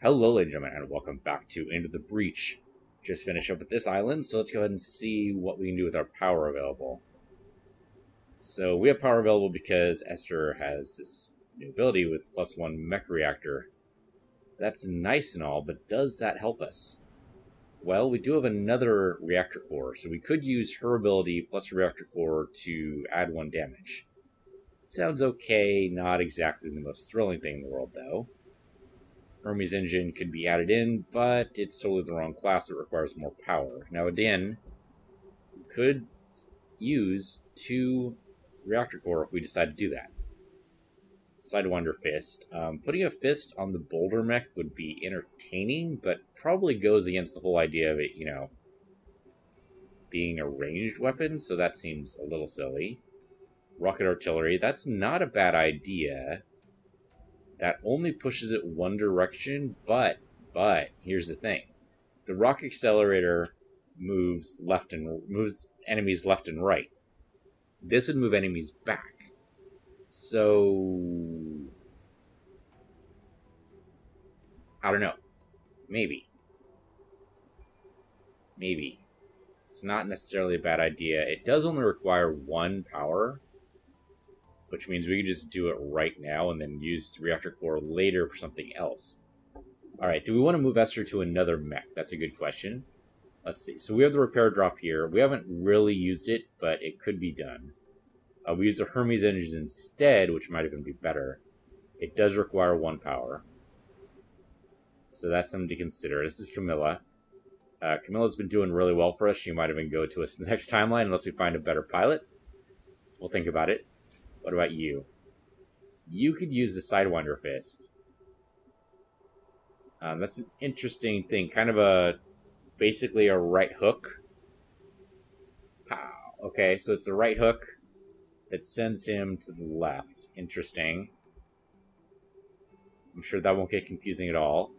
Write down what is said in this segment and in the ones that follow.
Hello, ladies and gentlemen, and welcome back to Into the Breach. Just finished up with this island, so let's go ahead and see what we can do with our power available. So we have power available because Esther has this new ability with +1 mech reactor. That's nice and all, but does that help us? Well, we do have another reactor core, so we could use her ability plus reactor core to add 1 damage. Sounds okay, not exactly the most thrilling thing in the world, though. Hermes engine could be added in, but it's totally the wrong class. It requires more power. Now, again, we could use 2 reactor core if we decide to do that. Sidewinder Fist. Putting a fist on the boulder mech would be entertaining, but probably goes against the whole idea of it, being a ranged weapon, so that seems a little silly. Rocket artillery. That's not a bad idea. That only pushes it one direction, but here's the thing. The rock accelerator moves enemies left and right. This would move enemies back. So I don't know. Maybe. It's not necessarily a bad idea. It does only require 1 power, which means we can just do it right now and then use the reactor core later for something else. Alright, do we want to move Esther to another mech? That's a good question. Let's see. So we have the repair drop here. We haven't really used it, but it could be done. We used the Hermes engine instead, which might even be better. It does require 1 power. So that's something to consider. This is Camilla. Camilla's been doing really well for us. She might even go to us in the next timeline unless we find a better pilot. We'll think about it. What about you? You could use the Sidewinder Fist. That's an interesting thing. Kind of basically a right hook. Pow. Okay, so it's a right hook that sends him to the left. Interesting. I'm sure that won't get confusing at all.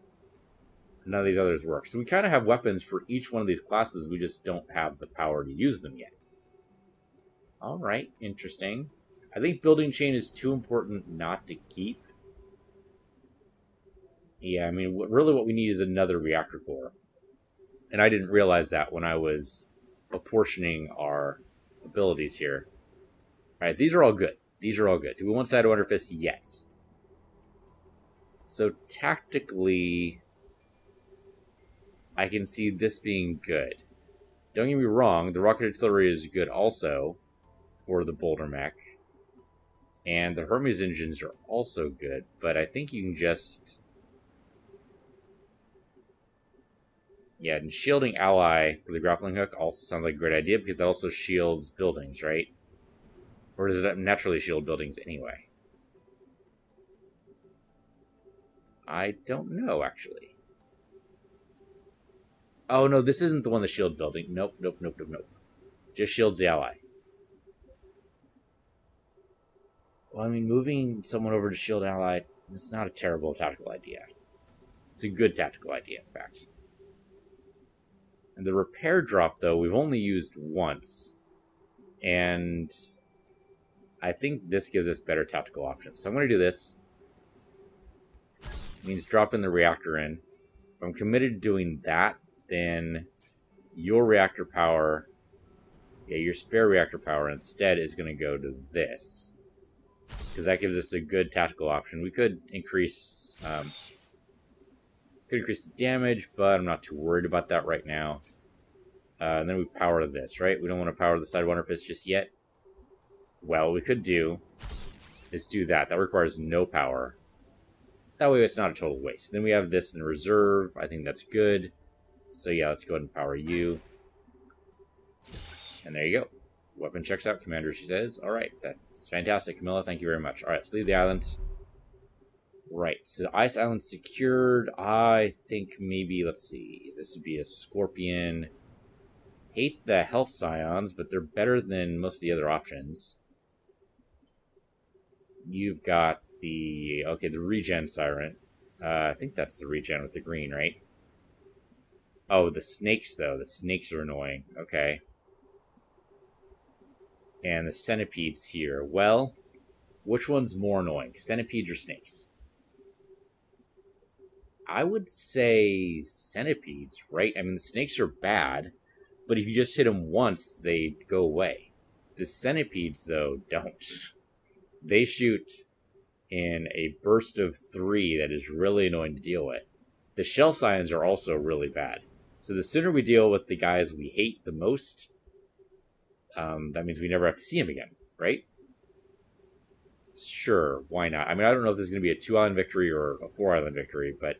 None of these others work. So we kind of have weapons for each one of these classes. We just don't have the power to use them yet. Alright, interesting. I think building chain is too important not to keep. Yeah, I mean, really what we need is another reactor core. And I didn't realize that when I was apportioning our abilities here. Alright, these are all good. Do we want Sidewinder Fist? Yes. So tactically, I can see this being good. Don't get me wrong, the rocket artillery is good also for the boulder mech. And the Hermes engines are also good, but I think you can just... Yeah, and shielding ally for the grappling hook also sounds like a great idea because that also shields buildings, right? Or does it naturally shield buildings anyway? I don't know, actually. Oh, no, this isn't the one that shields building. Nope. Just shields the ally. Well, I mean, moving someone over to shield ally, it's not a terrible tactical idea. It's a good tactical idea, in fact. And the repair drop, though, we've only used once. And I think this gives us better tactical options. So I'm going to do this. It means dropping the reactor in. If I'm committed to doing that, then your reactor power, your spare reactor power instead is going to go to this. Because that gives us a good tactical option. We could increase the damage, but I'm not too worried about that right now. And then we power this, right? We don't want to power the Sidewinder Fist just yet. Well, what we could do is do that. That requires no power. That way it's not a total waste. Then we have this in reserve. I think that's good. So yeah, let's go ahead and power you. And there you go. Weapon checks out, Commander, she says. Alright, that's fantastic, Camilla. Thank you very much. Alright, let's leave the island. Right, so Ice Island secured. I think maybe, let's see. This would be a Scorpion. Hate the Health Scions, but they're better than most of the other options. You've got the regen Siren. I think that's the regen with the green, right? Oh, the snakes, though. The snakes are annoying. Okay. And the centipedes here. Well, which one's more annoying? Centipedes or snakes? I would say centipedes, right? I mean, the snakes are bad, but if you just hit them once, they go away. The centipedes, though, don't. They shoot in a burst of 3 that is really annoying to deal with. The shell scions are also really bad. So the sooner we deal with the guys we hate the most, that means we never have to see them again, right? Sure, why not? I mean, I don't know if this is going to be a 2-island victory or a 4-island victory, but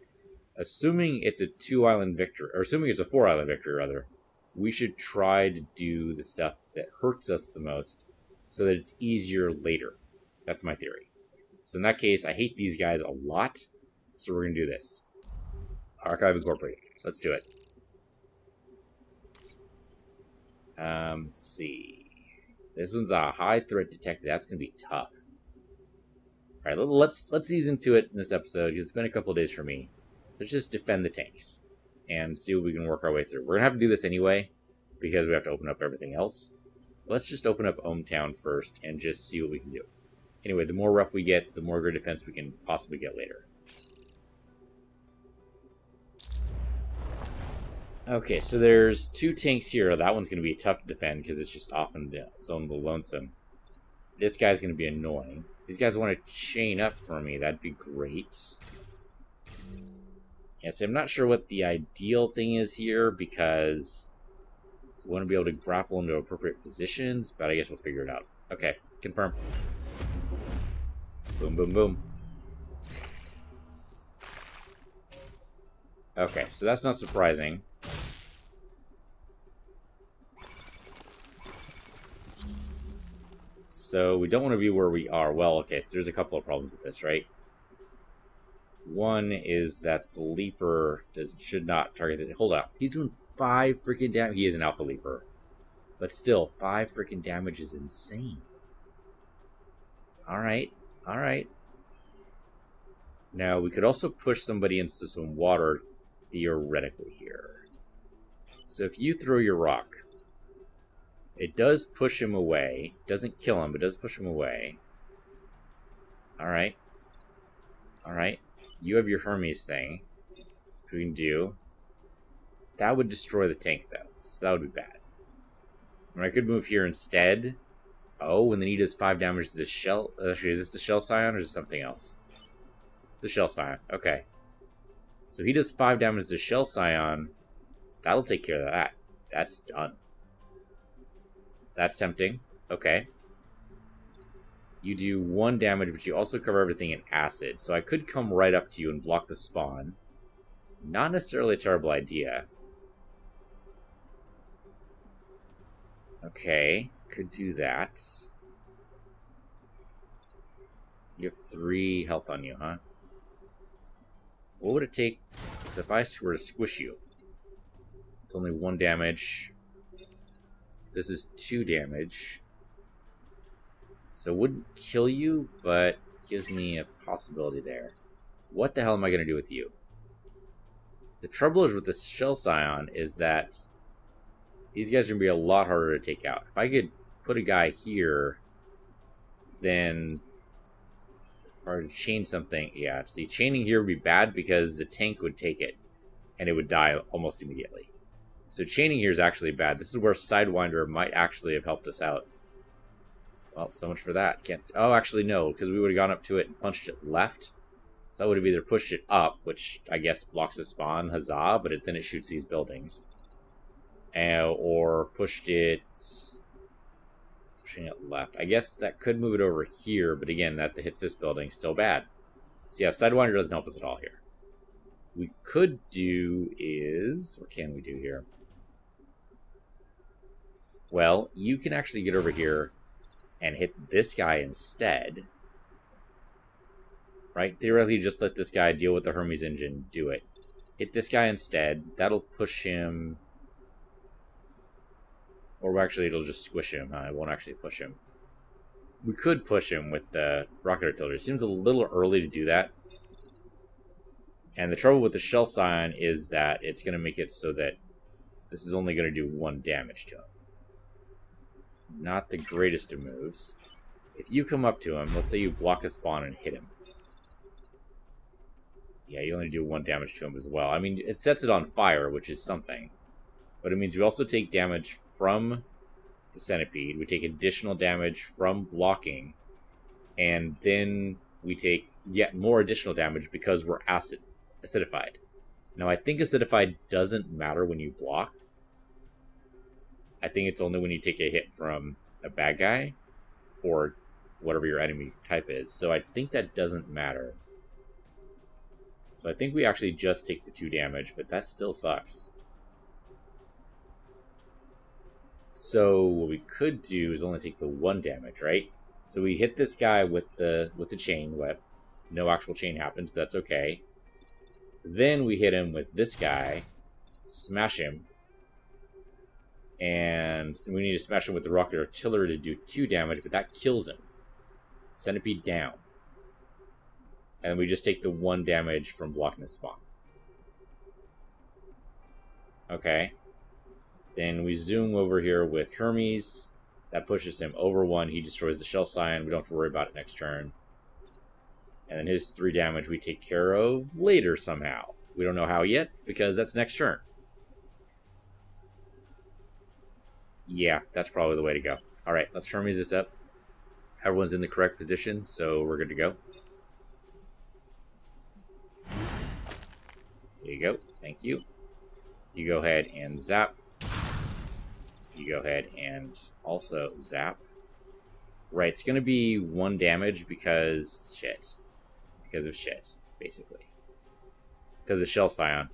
assuming it's a 2-island victory, or assuming it's a 4-island victory, rather, we should try to do the stuff that hurts us the most so that it's easier later. That's my theory. So in that case, I hate these guys a lot, so we're going to do this. Archive Incorporated. Let's do it. Let's see. This one's a high threat detected. That's going to be tough. All right, let's ease into it in this episode because it's been a couple of days for me. So let's just defend the tanks and see what we can work our way through. We're gonna have to do this anyway because we have to open up everything else. Let's just open up ohmTown first and just see what we can do. Anyway, the more rep we get, the more grid defense we can possibly get later. Okay, so there's 2 tanks here. That one's gonna be tough to defend because it's just off in its own little lonesome. This guy's gonna be annoying. These guys want to chain up for me. That'd be great. Yes, I'm not sure what the ideal thing is here because we want to be able to grapple into appropriate positions, but I guess we'll figure it out. Okay, confirm. Boom, boom, boom. Okay, so that's not surprising. So we don't want to be where we are. Well, okay, so there's a couple of problems with this, right? One is that the Leaper should not target this. Hold up. He's doing 5 freaking damage. He is an Alpha Leaper. But still, 5 freaking damage is insane. Alright. Alright. Now, we could also push somebody into some water theoretically here. So if you throw your rock, it does push him away. Doesn't kill him, but does push him away. Alright. Alright. You have your Hermes thing. Which we can do. That would destroy the tank, though. So that would be bad. I could move here instead. Oh, and then he does 5 damage to the shell. Actually, is this the shell scion or is it something else? The shell scion. Okay. So if he does 5 damage to the shell scion, that'll take care of that. That's done. That's tempting. Okay. You do 1 damage, but you also cover everything in acid. So I could come right up to you and block the spawn. Not necessarily a terrible idea. Okay. Could do that. You have 3 health on you, huh? What would it take? So if I were to squish you, it's only 1 damage. This is 2 damage. So it wouldn't kill you, but gives me a possibility there. What the hell am I going to do with you? The trouble is with this shell scion is that these guys are going to be a lot harder to take out. If I could put a guy here, then or chain something. Yeah, see, chaining here would be bad because the tank would take it and it would die almost immediately. So chaining here is actually bad. This is where Sidewinder might actually have helped us out. Well, so much for that. Can't. Oh, actually, no, because we would have gone up to it and punched it left. So that would have either pushed it up, which I guess blocks the spawn, huzzah, but then it shoots these buildings. Or pushed it... pushing it left. I guess that could move it over here, but again, that hits this building, still bad. So yeah, Sidewinder doesn't help us at all here. We could do is... what can we do here? Well, you can actually get over here and hit this guy instead. Right? Theoretically, just let this guy deal with the Hermes engine. Do it. Hit this guy instead. That'll push him... or actually, it'll just squish him. It won't actually push him. We could push him with the rocket artillery. It seems a little early to do that. And the trouble with the shell scion is that it's going to make it so that this is only going to do 1 damage to him. Not the greatest of moves. If you come up to him, let's say you block a spawn and hit him. Yeah, you only do 1 damage to him as well. I mean, it sets it on fire, which is something. But it means we also take damage from the centipede. We take additional damage from blocking. And then we take yet more additional damage because we're acidified. Now, I think acidified doesn't matter when you block. I think it's only when you take a hit from a bad guy or whatever your enemy type is. So I think that doesn't matter. So I think we actually just take the 2 damage, but that still sucks. So what we could do is only take the 1 damage, right? So we hit this guy with the chain whip. No actual chain happens, but that's okay. Then we hit him with this guy, smash him, and we need to smash him with the rocket artillery to do 2 damage, but that kills him. Centipede down. And we just take the 1 damage from blocking the spawn. Okay. Then we zoom over here with Hermes. That pushes him over 1. He destroys the Shell Scion. We don't have to worry about it next turn. And then his 3 damage we take care of later somehow. We don't know how yet, because that's next turn. Yeah, that's probably the way to go. Alright, let's Hermes this up. Everyone's in the correct position, so we're good to go. There you go. Thank you. You go ahead and zap. You go ahead and also zap. Right, it's going to be 1 damage because shit. Because of shit, basically. Because of Shell Scion.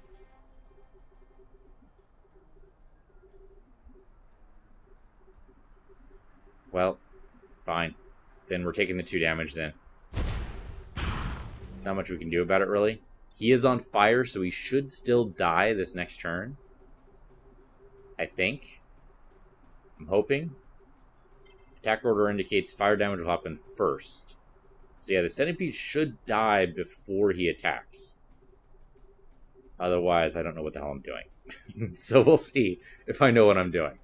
Well, fine. Then we're taking the 2 damage then. There's not much we can do about it, really. He is on fire, so he should still die this next turn. I think. I'm hoping. Attack order indicates fire damage will happen first. So yeah, the centipede should die before he attacks. Otherwise, I don't know what the hell I'm doing. So we'll see if I know what I'm doing.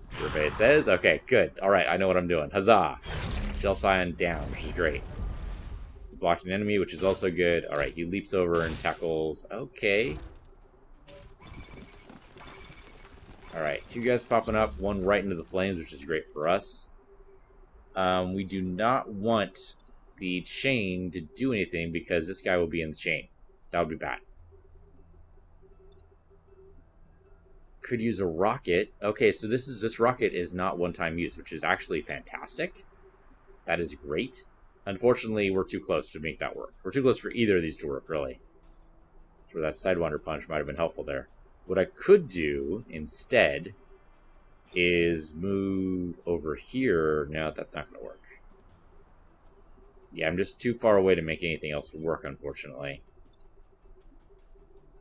Survey says, okay, good. Alright, I know what I'm doing. Huzzah! Shell Scion down, which is great. Blocked an enemy, which is also good. Alright, he leaps over and tackles. Okay. Alright, 2 guys popping up. 1 right into the flames, which is great for us. We do not want the chain to do anything because this guy will be in the chain. That would be bad. Could use a rocket. Okay, so this rocket is not one-time use, which is actually fantastic. That is great. Unfortunately, we're too close to make that work. We're too close for either of these to work, really. So that Sidewinder punch might have been helpful there. What I could do instead is move over here. No, that's not going to work. Yeah, I'm just too far away to make anything else work, unfortunately.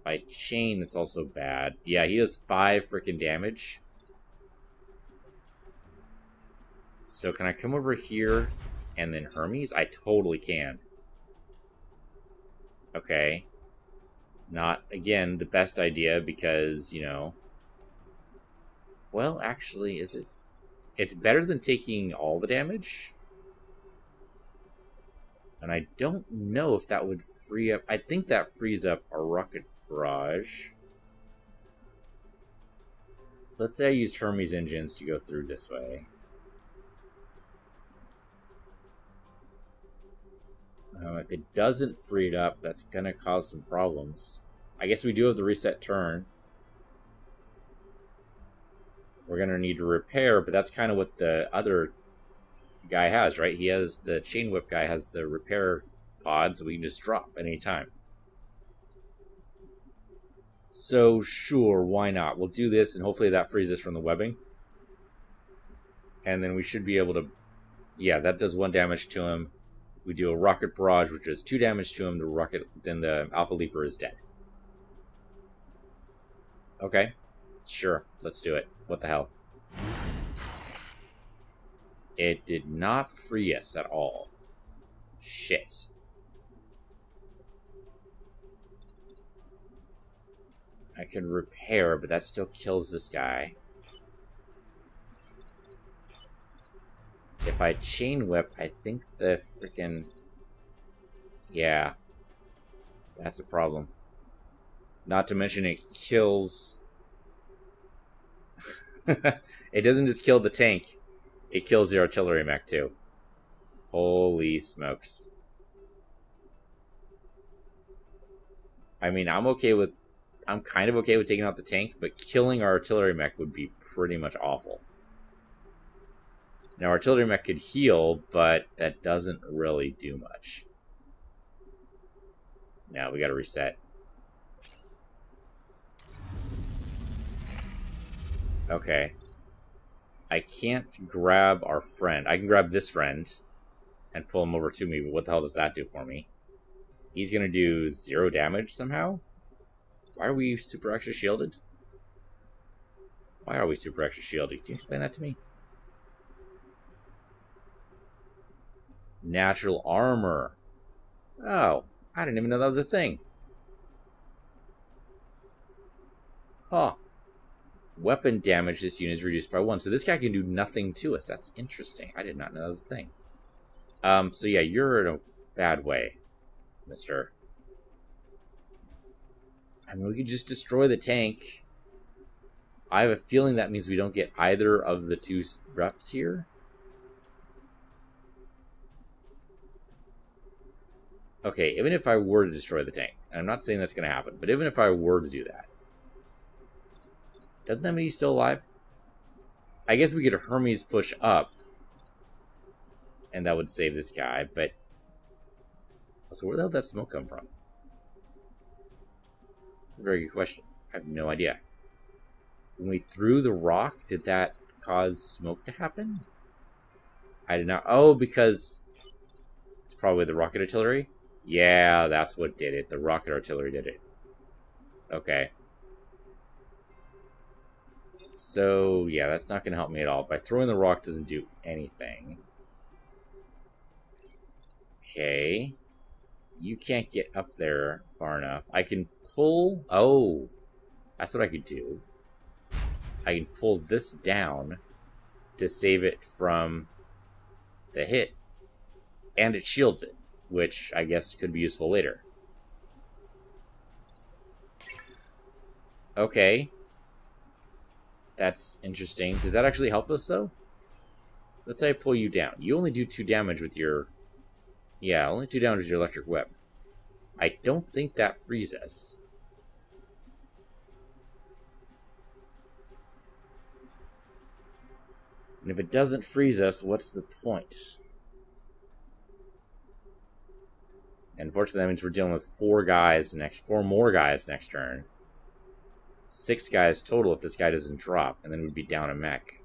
By chain, it's also bad. Yeah, he does 5 freaking damage. So can I come over here and then Hermes? I totally can. Okay. Not, again, the best idea because, you know... Well, actually, is it? It's better than taking all the damage. And I don't know if that would free up... I think that frees up a rocket barrage. So let's say I use Hermes engines to go through this way. If it doesn't free it up, that's going to cause some problems. I guess we do have the reset turn. We're going to need to repair, but that's kind of what the other guy has, right? He has, the chain whip guy has the repair pod, so we can just drop at any time. So, sure, why not? We'll do this, and hopefully that frees us from the webbing. And then we should be able to... Yeah, that does 1 damage to him. We do a rocket barrage, which does 2 damage to him. The rocket, then the Alpha Leaper is dead. Okay, sure, let's do it. What the hell? It did not free us at all. Shit. I can repair, but that still kills this guy. If I chain whip, I think the freaking... Yeah. That's a problem. Not to mention it kills... It doesn't just kill the tank. It kills the artillery mech, too. Holy smokes. I mean, I'm kind of okay with taking out the tank, but killing our artillery mech would be pretty much awful. Now, artillery mech could heal, but that doesn't really do much. Now, we gotta reset. Okay. I can't grab our friend. I can grab this friend and pull him over to me, but what the hell does that do for me? He's gonna do 0 damage somehow? Why are we super extra shielded? Why are we super extra shielded? Can you explain that to me? Natural armor. Oh, I didn't even know that was a thing. Huh. Weapon damage this unit is reduced by 1. So this guy can do nothing to us. That's interesting. I did not know that was a thing. So yeah, you're in a bad way, mister. I mean, we could just destroy the tank. I have a feeling that means we don't get either of the 2 reps here. Okay, even if I were to destroy the tank, and I'm not saying that's going to happen, but even if I were to do that, doesn't that mean he's still alive? I guess we could Hermes push up, and that would save this guy, but... So where the hell did that smoke come from? That's a very good question. I have no idea. When we threw the rock, did that cause smoke to happen? I did not... Oh, because... It's probably the rocket artillery? Yeah, that's what did it. The rocket artillery did it. Okay. So, yeah, that's not going to help me at all. By throwing the rock doesn't do anything. Okay. You can't get up there far enough. I can pull... Oh, that's what I could do. I can pull this down to save it from the hit. And it shields it, which I guess could be useful later. Okay. That's interesting. Does that actually help us, though? Let's say I pull you down. You only do 2 damage with your... Yeah, only 2 damage with your electric whip. I don't think that frees us. And if it doesn't freeze us, what's the point? Unfortunately, that means we're dealing with 4 more guys next turn. 6 guys total if this guy doesn't drop, and then we'd be down a mech.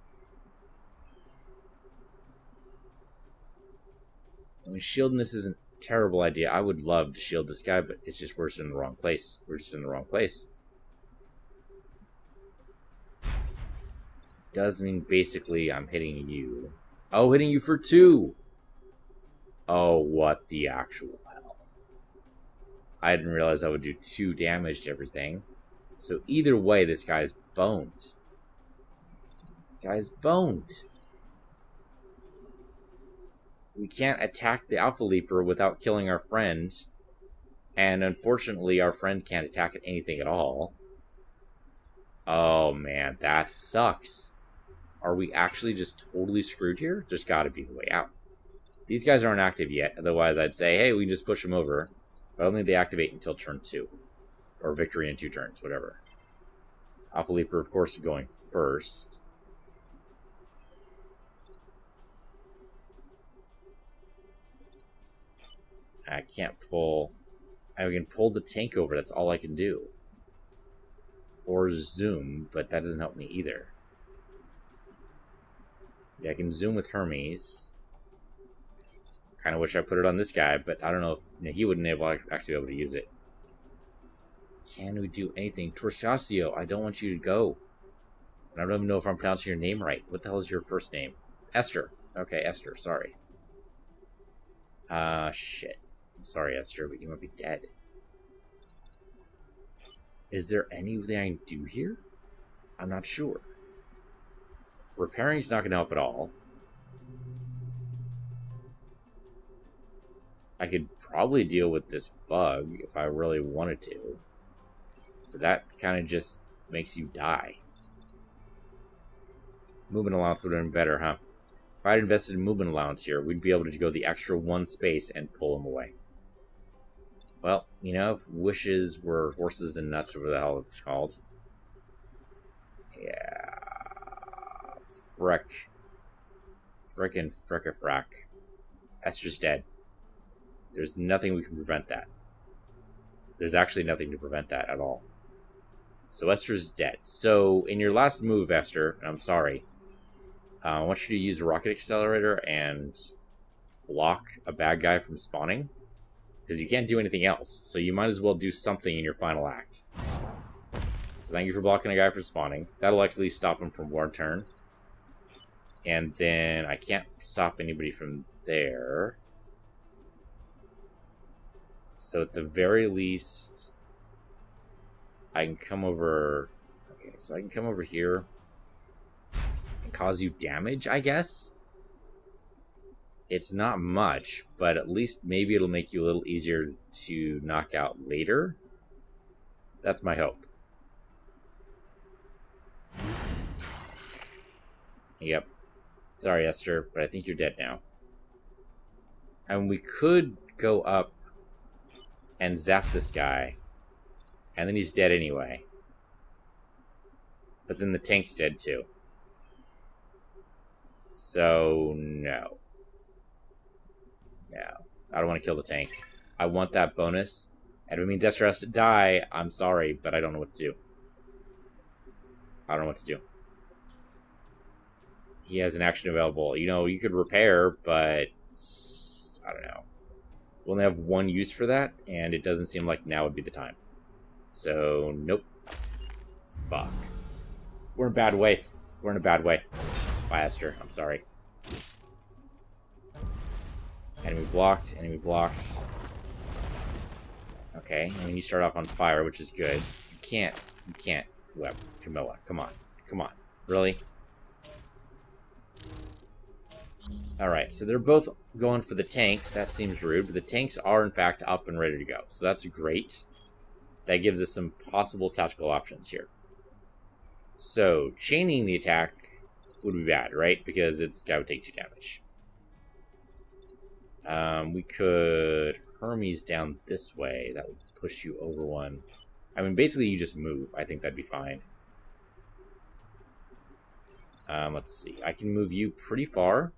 I mean, shielding this isn't a terrible idea. I would love to shield this guy, but it's just we're just in the wrong place. We're just in the wrong place. Does mean basically I'm hitting you. Oh, hitting you for 2! Oh, what the actual hell. I didn't realize I would do 2 damage to everything. So either way, this guy's boned. Guy's boned. We can't attack the Alpha Leaper without killing our friend. And unfortunately, our friend can't attack anything at all. Oh man, that sucks. Are we actually just totally screwed here? There's gotta be a way out. These guys aren't active yet. Otherwise, I'd say, hey, we can just push them over. But I don't think they activate until turn 2. Or victory in 2 turns, whatever. Alpha Leaper, of course, is going first. I can't pull... I can pull the tank over, that's all I can do. Or zoom, but that doesn't help me either. Yeah, I can zoom with Hermes. Kind of wish I put it on this guy, but I don't know if he wouldn't actually be able to use it. Can we do anything? Torsasio, I don't want you to go. And I don't even know if I'm pronouncing your name right. What the hell is your first name? Esther. Okay, Esther, sorry. Shit. I'm sorry, Esther, but you might be dead. Is there anything I can do here? I'm not sure. Repairing is not going to help at all. I could probably deal with this bug if I really wanted to. But that kind of just makes you die. Movement allowance would have been better, huh? If I had invested in movement allowance here, we'd be able to go the extra one space and pull him away. Well, you know, if wishes were horses and nuts, whatever the hell it's called. Yeah. Frickin' fricka-frack. Esther's dead. There's nothing we can prevent that. There's actually nothing to prevent that at all. So Esther's dead. So, in your last move, Esther, and I'm sorry, I want you to use a rocket accelerator and block a bad guy from spawning. Because you can't do anything else. So you might as well do something in your final act. So thank you for blocking a guy from spawning. That'll actually stop him from one turn. And then I can't stop anybody from there. So at the very least, I can come over... Okay, so I can come over here and cause you damage, I guess? It's not much, but at least maybe it'll make you a little easier to knock out later. That's my hope. Yep. Sorry, Esther, but I think you're dead now. And we could go up and zap this guy, and then he's dead anyway. But then the tank's dead too. So, no. No. I don't want to kill the tank. I want that bonus. And if it means Esther has to die, I'm sorry, but I don't know what to do. I don't know what to do. He has an action available. You know, you could repair, but... I don't know. We only have one use for that, and it doesn't seem like now would be the time. So, nope. Fuck. We're in a bad way. We're in a bad way. Bye, Esther. I'm sorry. Enemy blocked. Enemy blocked. Okay, and then you start off on fire, which is good. You can't. Web. Camilla, come on. Come on. Really? Alright, so they're both going for the tank. That seems rude, but the tanks are, in fact, up and ready to go. So that's great. That gives us some possible tactical options here. So, chaining the attack would be bad, right? Because it's guy would take 2 damage. We could Hermes down this way. That would push you over one. I mean, basically, you just move. I think that'd be fine. Let's see. I can move you pretty far.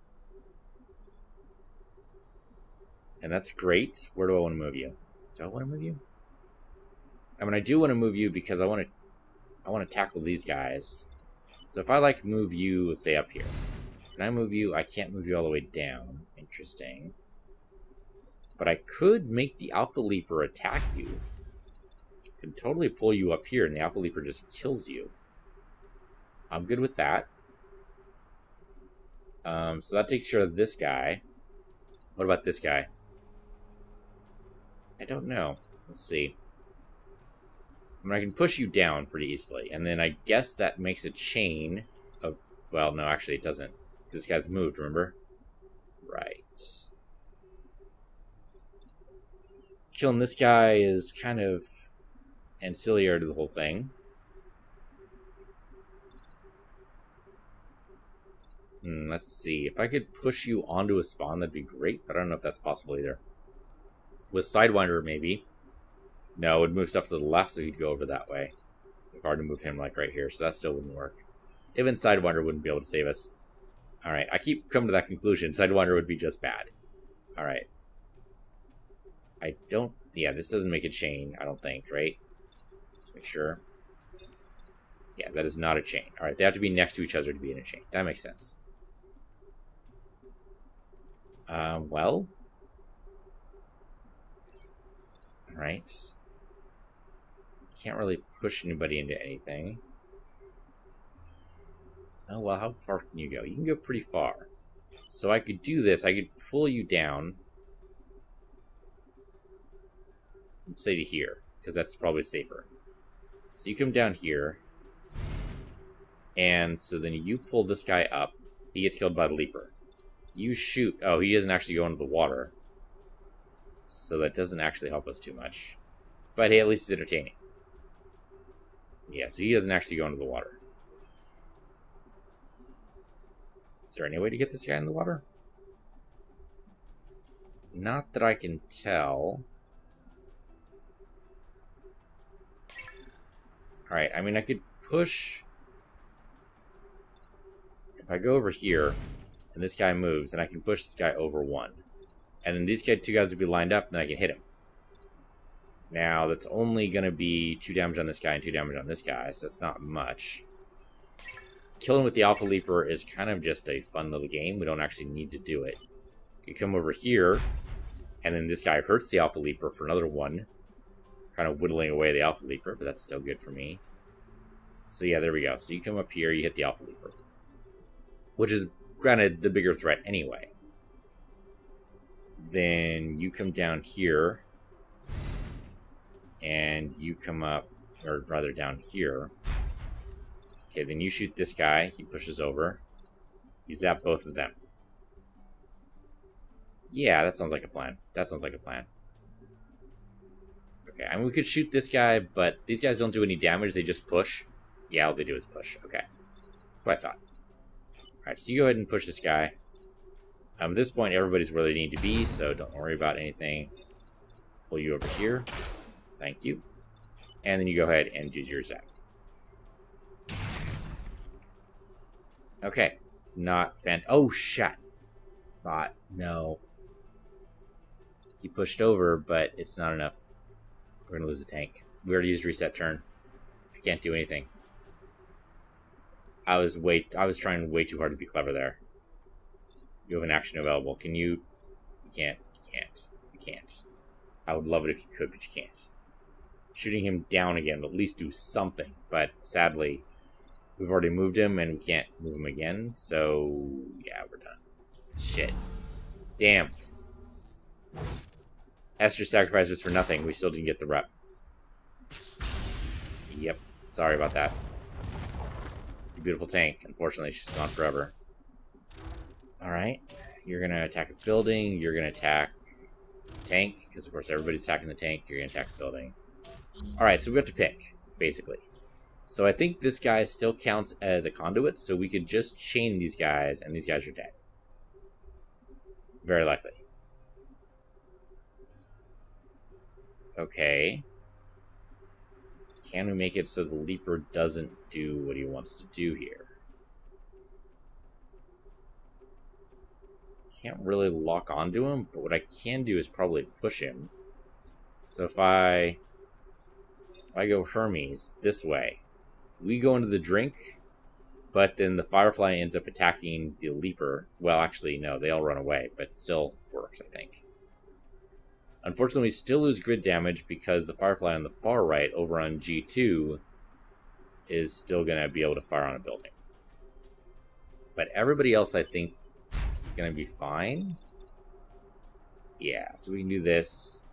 And that's great. Where do I want to move you? Do I want to move you? I mean, I do want to move you because I want to tackle these guys. So if I, like, move you, let's say, up here. Can I move you? I can't move you all the way down. Interesting. But I could make the Alpha Leaper attack you. Could totally pull you up here, and the Alpha Leaper just kills you. I'm good with that. So that takes care of this guy. What about this guy? I don't know. Let's see. I mean, I can push you down pretty easily, and then I guess that makes a chain of... Well, no, actually it doesn't. This guy's moved, remember? Right. Killing this guy is kind of ancillary to the whole thing. Let's see. If I could push you onto a spawn, that'd be great, but I don't know if that's possible either. With Sidewinder, maybe. No, it would move stuff to the left, so he'd go over that way. If I were to move him, like, right here, so that still wouldn't work. Even Sidewinder wouldn't be able to save us. Alright, I keep coming to that conclusion. Sidewinder would be just bad. Alright. I don't... Yeah, this doesn't make a chain, I don't think, right? Let's make sure. Yeah, that is not a chain. Alright, they have to be next to each other to be in a chain. That makes sense. Well... Alright. Can't really push anybody into anything. Oh, well, how far can you go? You can go pretty far. So I could do this. I could pull you down. Let's say to here, because that's probably safer. So you come down here. And so then you pull this guy up. He gets killed by the Leaper. You shoot. Oh, he doesn't actually go into the water. So that doesn't actually help us too much. But hey, at least it's entertaining. Yeah, so he doesn't actually go into the water. Is there any way to get this guy in the water? Not that I can tell. Alright, I mean, I could push... If I go over here, and this guy moves, then I can push this guy over one. And then these two guys would be lined up, and then I can hit him. Now, that's only going to be 2 damage on this guy and 2 damage on this guy, so that's not much. Killing with the Alpha Leaper is kind of just a fun little game. We don't actually need to do it. You come over here, and then this guy hurts the Alpha Leaper for another 1. Kind of whittling away the Alpha Leaper, but that's still good for me. So yeah, there we go. So you come up here, you hit the Alpha Leaper. Which is, granted, the bigger threat anyway. Then you come down here, and you come up, or rather down here. Okay, then you shoot this guy, he pushes over. You zap both of them. Yeah, that sounds like a plan. That sounds like a plan. Okay, I mean, we could shoot this guy, but these guys don't do any damage, they just push. Yeah, all they do is push. Okay. That's what I thought. Alright, so you go ahead and push this guy. At this point, everybody's where they need to be, so don't worry about anything. Pull you over here. Thank you. And then you go ahead and do your zap. Okay. Not oh, shit. Thought, no. He pushed over, but it's not enough. We're gonna lose the tank. We already used reset turn. I can't do anything. I was trying way too hard to be clever there. You have an action available. Can you? You can't. You can't. You can't. I would love it if you could, but you can't. Shooting him down again would at least do something, but sadly, we've already moved him and we can't move him again, so yeah, we're done. Shit. Damn. Esther sacrifices for nothing. We still didn't get the rep. Yep. Sorry about that. It's a beautiful tank. Unfortunately, she's gone forever. Alright. You're going to attack a building. You're going to attack the tank. Because, of course, everybody's attacking the tank. You're going to attack the building. Alright, so we have to pick, basically. So I think this guy still counts as a conduit. So we could just chain these guys, and these guys are dead. Very likely. Okay. Can we make it so the Leaper doesn't do what he wants to do here? Can't really lock onto him, but what I can do is probably push him. So if I go Hermes this way, we go into the drink, but then the Firefly ends up attacking the Leaper. Well, actually, no, they all run away, but it still works, I think. Unfortunately, we still lose grid damage because the Firefly on the far right, over on G2, is still going to be able to fire on a building. But everybody else, I think, is going to be fine. Yeah, so we can do this.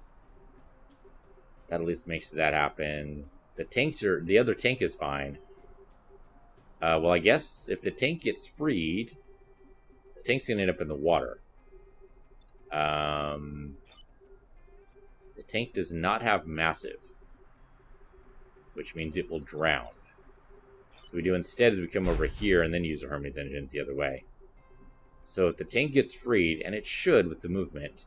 That at least makes that happen. The other tank is fine. Well, I guess if the tank gets freed, the tank's going to end up in the water. The tank does not have massive, which means it will drown. So what we do instead is we come over here and then use the Hermes engines the other way. So if the tank gets freed, and it should with the movement,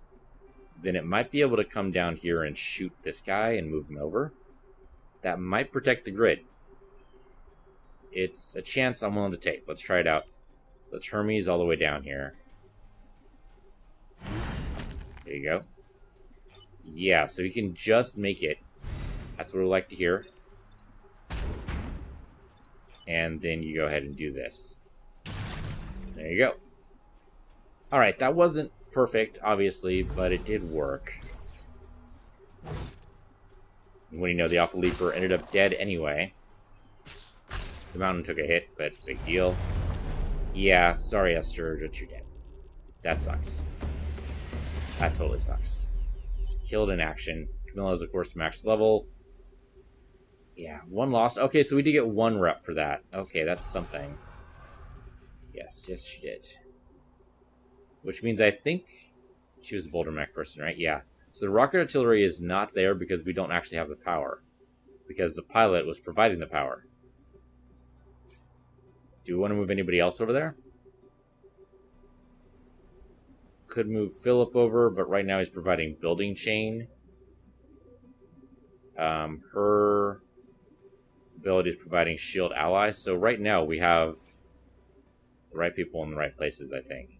then it might be able to come down here and shoot this guy and move him over. That might protect the grid. It's a chance I'm willing to take. Let's try it out. So it's Hermes all the way down here. There you go. Yeah, so we can just make it. That's what we like to hear. And then you go ahead and do this. There you go. Alright, that wasn't perfect, obviously, but it did work. When you know, the Alpha Leaper ended up dead anyway. The Mountain took a hit, but big deal. Yeah, sorry, Esther, but you're dead. That sucks. That totally sucks. Killed in action. Camilla is, of course, max level. Yeah, 1 loss. Okay, so we did get 1 rep for that. Okay, that's something. Yes, yes, she did. Which means I think she was a Boulder Mech person, right? Yeah. So the rocket artillery is not there because we don't actually have the power. Because the pilot was providing the power. Do we want to move anybody else over there? Could move Philip over, but right now he's providing building chain. Her ability is providing shield allies. So right now we have the right people in the right places, I think.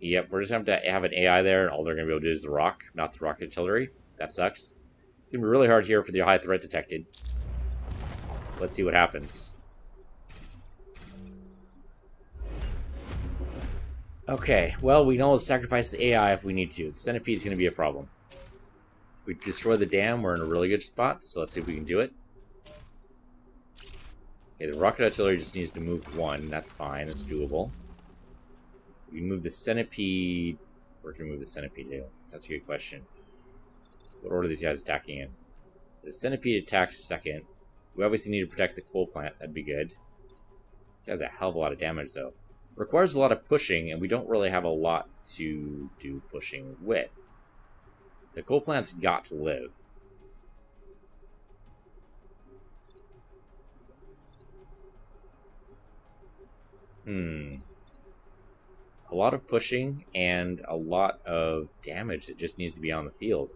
Yep, we're just going to have to have an AI there, and all they're going to be able to do is the rock, not the rocket artillery. That sucks. It's going to be really hard here for the high threat detected. Let's see what happens. Okay, well, we can always sacrifice the AI if we need to. The centipede is going to be a problem. If we destroy the dam, we're in a really good spot, so let's see if we can do it. Okay, the rocket artillery just needs to move one. That's fine. It's doable. We can move the centipede. Where can we move the centipede to? That's a good question. What order are these guys attacking in? The centipede attacks second. We obviously need to protect the coal plant. That'd be good. This guy's a hell of a lot of damage, though. Requires a lot of pushing, and we don't really have a lot to do pushing with. The coal plant's got to live. A lot of pushing and a lot of damage that just needs to be on the field.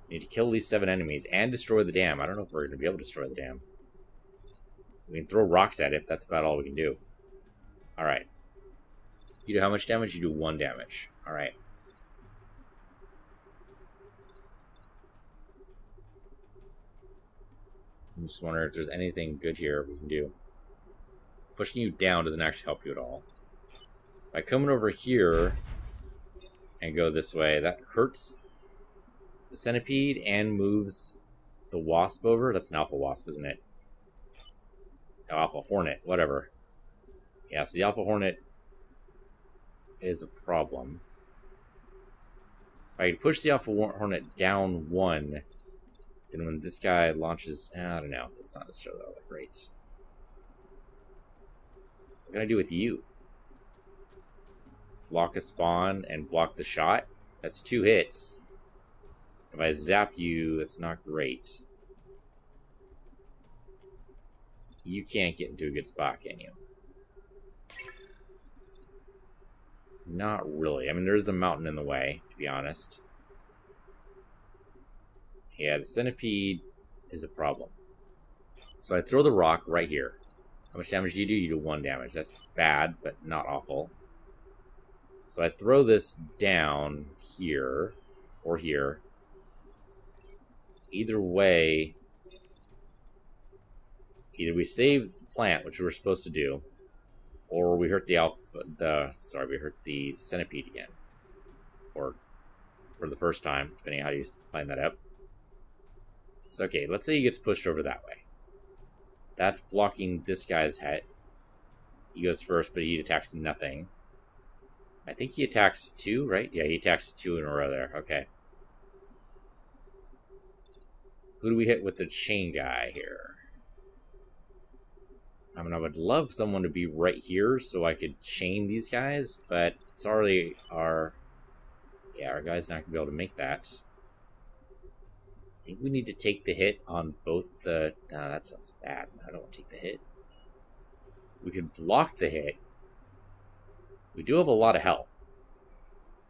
We need to kill these 7 enemies and destroy the dam. I don't know if we're going to be able to destroy the dam. We can throw rocks at it. That's about all we can do. Alright. You do how much damage? You do 1 damage. Alright. I'm just wondering if there's anything good here we can do. Pushing you down doesn't actually help you at all. By coming over here and go this way, that hurts the centipede and moves the wasp over. That's an alpha wasp, isn't it? Oh, alpha hornet, whatever. Yeah, so the alpha hornet is a problem. If I can push the alpha hornet down 1, then when this guy launches, I don't know, that's not necessarily all that great. What can I do with you? Block a spawn and block the shot? That's 2 hits. If I zap you, that's not great. You can't get into a good spot, can you? Not really. I mean, there's a mountain in the way, to be honest. Yeah, the centipede is a problem. So I throw the rock right here. How much damage do? You do 1 damage. That's bad, but not awful. So I throw this down here, or here. Either way, either we save the plant, which we were supposed to do, or we hurt we hurt the centipede again. Or for the first time, depending on how you line that up. So okay, let's say he gets pushed over that way. That's blocking this guy's head. He goes first, but he attacks nothing. I think he attacks 2, right? Yeah, he attacks 2 in a row there. Okay. Who do we hit with the chain guy here? I mean, I would love someone to be right here so I could chain these guys, but it's already our... Yeah, our guy's not going to be able to make that. I think we need to take the hit on both the... Nah, that sounds bad. I don't want to take the hit. We could block the hit. We do have a lot of health.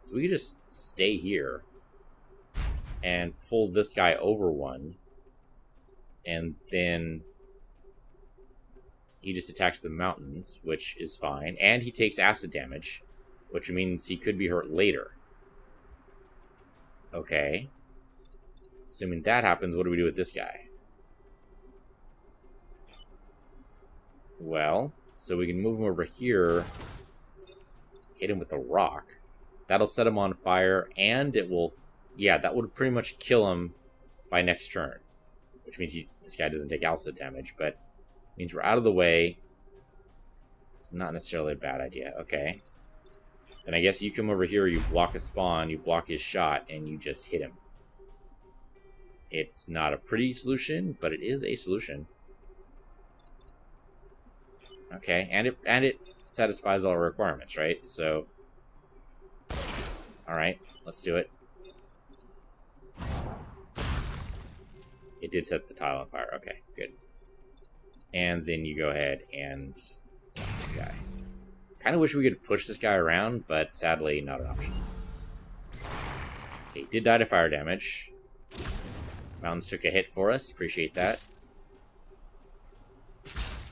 So we could just stay here and pull this guy over 1. And then he just attacks the mountains, which is fine. And he takes acid damage, which means he could be hurt later. Okay. Assuming that happens, what do we do with this guy? Well, so we can move him over here, hit him with a rock. That'll set him on fire, and it will... Yeah, that would pretty much kill him by next turn. Which means this guy doesn't take acid damage, but means we're out of the way. It's not necessarily a bad idea. Okay. Then I guess you come over here, you block a spawn, you block his shot, and you just hit him. It's not a pretty solution, but it is a solution. Okay, and it satisfies all our requirements, right? So Alright, let's do it. It did set the tile on fire. Okay, good. And then you go ahead and set this guy. Kind of wish we could push this guy around, but sadly, not an option. Okay, did die to fire damage. Mountains took a hit for us. Appreciate that.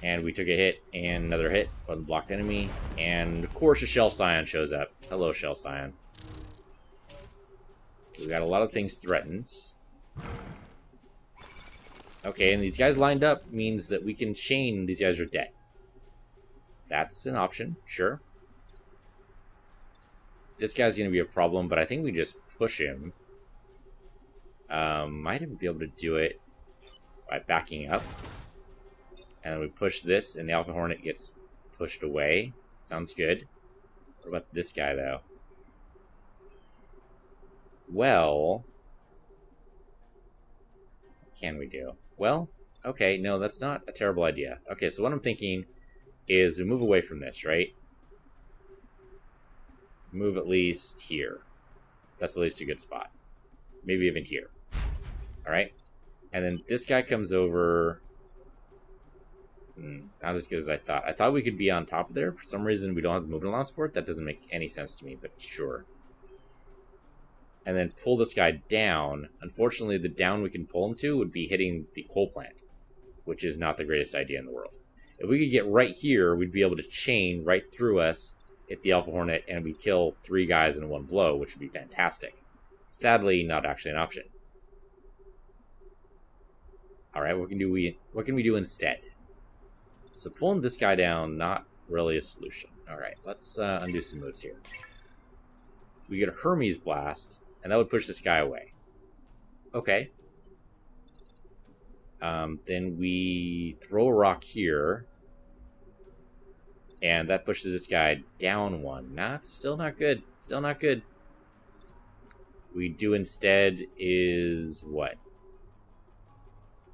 And we took a hit and another hit on the blocked enemy. And of course, a Shell Scion shows up. Hello, Shell Scion. We got a lot of things threatened. Okay, and these guys lined up means that we can chain these guys are dead. That's an option, sure. This guy's going to be a problem, but I think we just push him. Might even be able to do it by backing up. And then we push this, and the Alpha Hornet gets pushed away. Sounds good. What about this guy, though? Well, what can we do? Well, okay, no, that's not a terrible idea. Okay, so what I'm thinking is we move away from this, right? Move at least here. That's at least a good spot. Maybe even here. Alright? And then this guy comes over. Not as good as I thought. I thought we could be on top of there. For some reason, we don't have the movement allowance for it. That doesn't make any sense to me, but sure. And then pull this guy down. Unfortunately, the down we can pull him to would be hitting the coal plant, which is not the greatest idea in the world. If we could get right here, we'd be able to chain right through us, hit the Alpha Hornet, and we kill 3 guys in one blow, which would be fantastic. Sadly, not actually an option. Alright, what can we do instead? So pulling this guy down, not really a solution. Alright, let's undo some moves here. We get a Hermes Blast, and that would push this guy away. Okay. Then we throw a rock here. And that pushes this guy down 1. Still not good. Still not good. We do instead is what?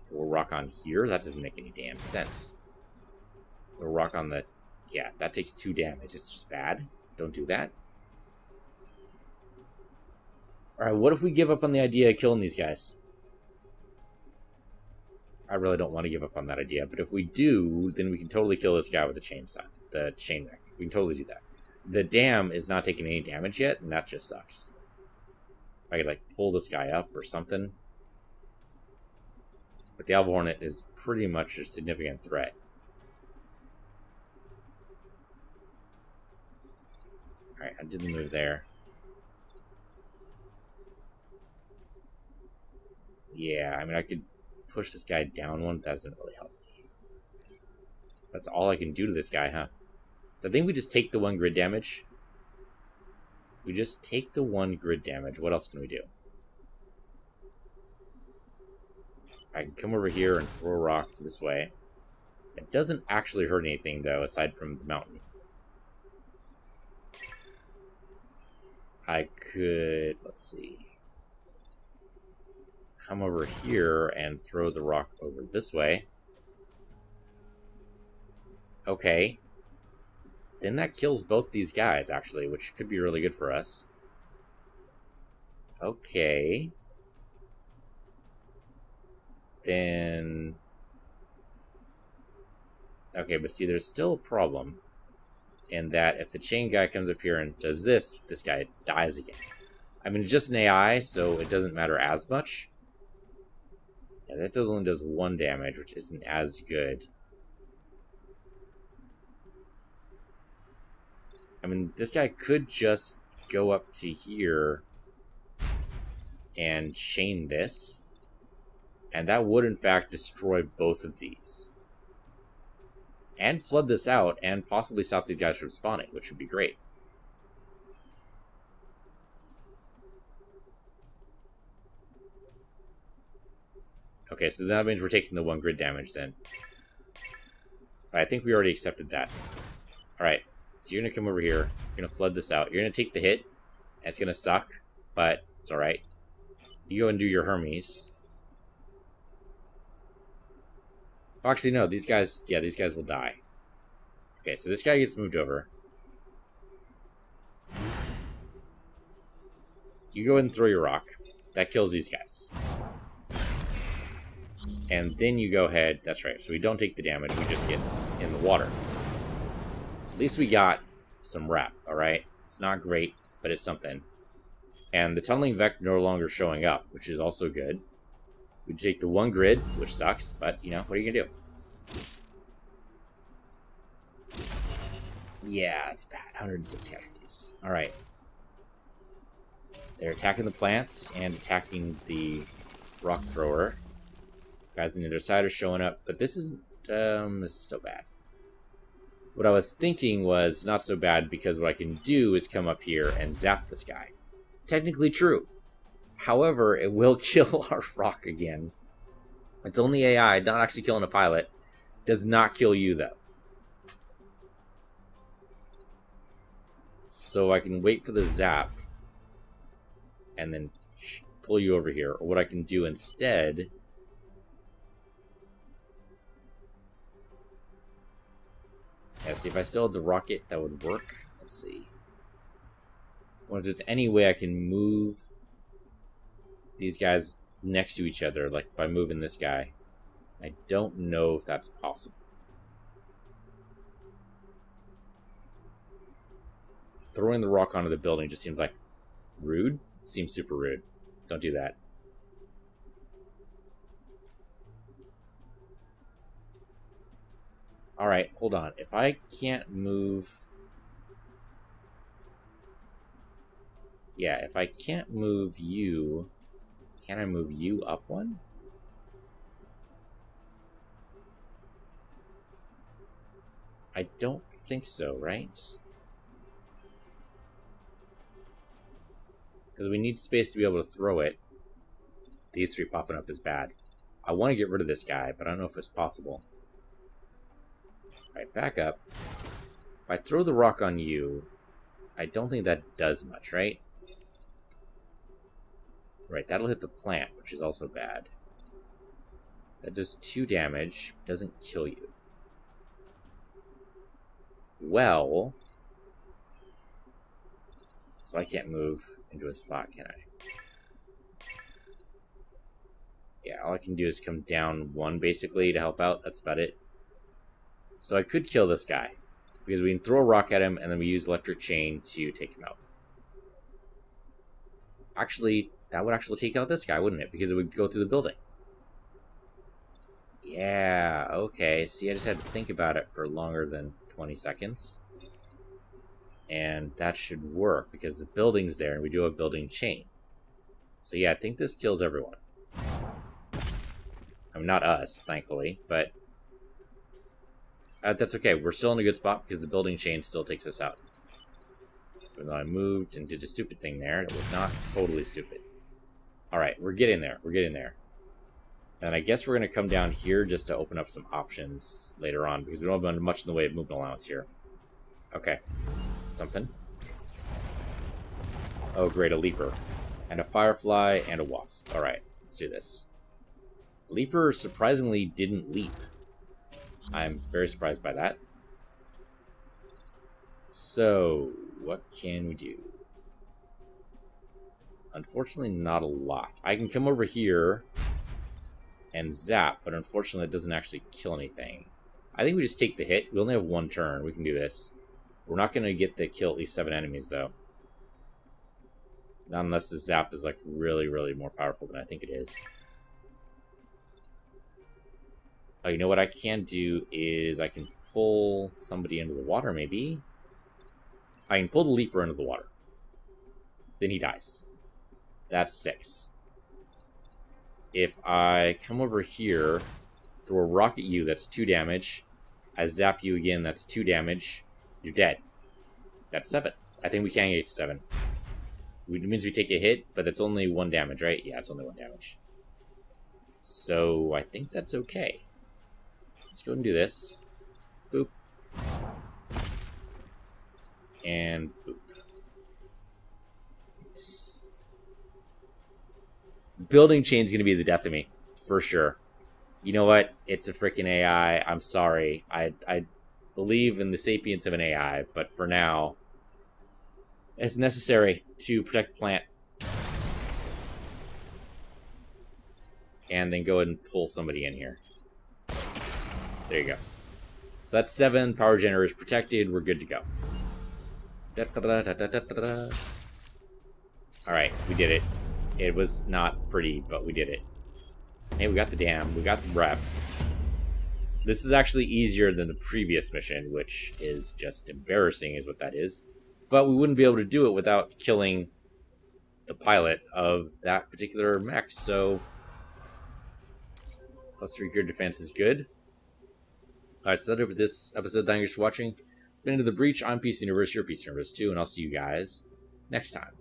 Throw a rock on here? That doesn't make any damn sense. Throw a rock on the... Yeah, that takes 2 damage. It's just bad. Don't do that. Alright, what if we give up on the idea of killing these guys? I really don't want to give up on that idea, but if we do, then we can totally kill this guy with the chainsaw, the chain wreck. We can totally do that. The dam is not taking any damage yet, and that just sucks. If I could, like, pull this guy up or something. But the Alpha Hornet is pretty much a significant threat. Alright, I didn't move there. Yeah, I mean, I could push this guy down 1. That doesn't really help me. That's all I can do to this guy, huh? So I think we just take the 1 grid damage. We just take the 1 grid damage. What else can we do? I can come over here and throw a rock this way. It doesn't actually hurt anything, though, aside from the mountain. I could... Let's see. Come over here and throw the rock over this way. Okay. Then that kills both these guys, actually, which could be really good for us. Okay. Then... Okay, but see, there's still a problem. In that if the chain guy comes up here and does this, this guy dies again. I mean, it's just an AI, so it doesn't matter as much. Yeah, that only does 1 damage, which isn't as good. I mean, this guy could just go up to here and chain this. And that would, in fact, destroy both of these. And flood this out, and possibly stop these guys from spawning, which would be great. Okay, so that means we're taking the 1 grid damage then. I think we already accepted that. Alright, so you're going to come over here. You're going to flood this out. You're going to take the hit. And it's going to suck, but it's alright. You go and do your Hermes. Oh, actually, no, these guys... Yeah, these guys will die. Okay, so this guy gets moved over. You go ahead and throw your rock. That kills these guys. And then you go ahead... That's right, so we don't take the damage, we just get in the water. At least we got some rep, alright? It's not great, but it's something. And the tunneling vector no longer showing up, which is also good. We take the one grid, which sucks, but, you know, what are you gonna do? Yeah, it's bad. 106 casualties. Alright. They're attacking the plants and attacking the rock thrower. Guys on the other side are showing up, but this is still bad. What I was thinking was not so bad because what I can do is come up here and zap this guy. Technically true. However, it will kill our rock again. It's only AI, not actually killing a pilot. Does not kill you, though. So I can wait for the zap and then pull you over here. Or what I can do instead... Yeah, see, if I still had the rocket, that would work. Let's see. I wonder if there's any way I can move these guys next to each other, like by moving this guy. I don't know if that's possible. Throwing the rock onto the building just seems like rude. Seems super rude. Don't do that. Alright, hold on. If I can't move... Yeah, if I can't move you... Can I move you up one? I don't think so, right? Because we need space to be able to throw it. These three popping up is bad. I want to get rid of this guy, but I don't know if it's possible. Alright, back up. If I throw the rock on you, I don't think that does much, right? Right, that'll hit the plant, which is also bad. That does 2 damage, doesn't kill you. Well... So I can't move into a spot, can I? Yeah, all I can do is come down 1, basically, to help out. That's about it. So I could kill this guy, because we can throw a rock at him, and then we use electric chain to take him out. Actually, that would actually take out this guy, wouldn't it? Because it would go through the building. Yeah, okay. See, I just had to think about it for longer than 20 seconds. And that should work, because the building's there, and we do have building chain. So yeah, I think this kills everyone. I mean, not us, thankfully, but... that's okay. We're still in a good spot because the building chain still takes us out. Even though I moved and did a stupid thing there, it was not totally stupid. Alright, we're getting there. We're getting there. And I guess we're going to come down here just to open up some options later on, because we don't have much in the way of movement allowance here. Okay. Something. Oh, great, a leaper. And a firefly and a wasp. Alright, let's do this. Leaper surprisingly didn't leap. I'm very surprised by that. So, what can we do? Unfortunately, not a lot. I can come over here and zap, but unfortunately, it doesn't actually kill anything. I think we just take the hit. We only have 1 turn. We can do this. We're not going to get to kill at least 7 enemies, though. Not unless the zap is, like, really, really more powerful than I think it is. Oh, you know what I can do is I can pull somebody into the water, maybe? I can pull the leaper into the water. Then he dies. That's 6. If I come over here, throw a rock at you, that's 2 damage. I zap you again, that's 2 damage. You're dead. That's 7. I think we can get to 7. It means we take a hit, but that's only 1 damage, right? Yeah, it's only 1 damage. So, I think that's okay. Let's go and do this. Boop. And boop. Building chain's gonna be the death of me, for sure. You know what? It's a freaking AI. I'm sorry. I believe in the sapience of an AI, but for now, it's necessary to protect the plant. and then go ahead and pull somebody in here. There you go. So that's 7 power generators protected. We're good to go. Alright, we did it. It was not pretty, but we did it. Hey, we got the dam. We got the rep. This is actually easier than the previous mission, which is just embarrassing is what that is. But we wouldn't be able to do it without killing the pilot of that particular mech, so +3 gear defense is good. Alright, so that's it for this episode. Thank you for watching. Been Into the Breach. I'm PC Universe, you're PC Universe 2, and I'll see you guys next time.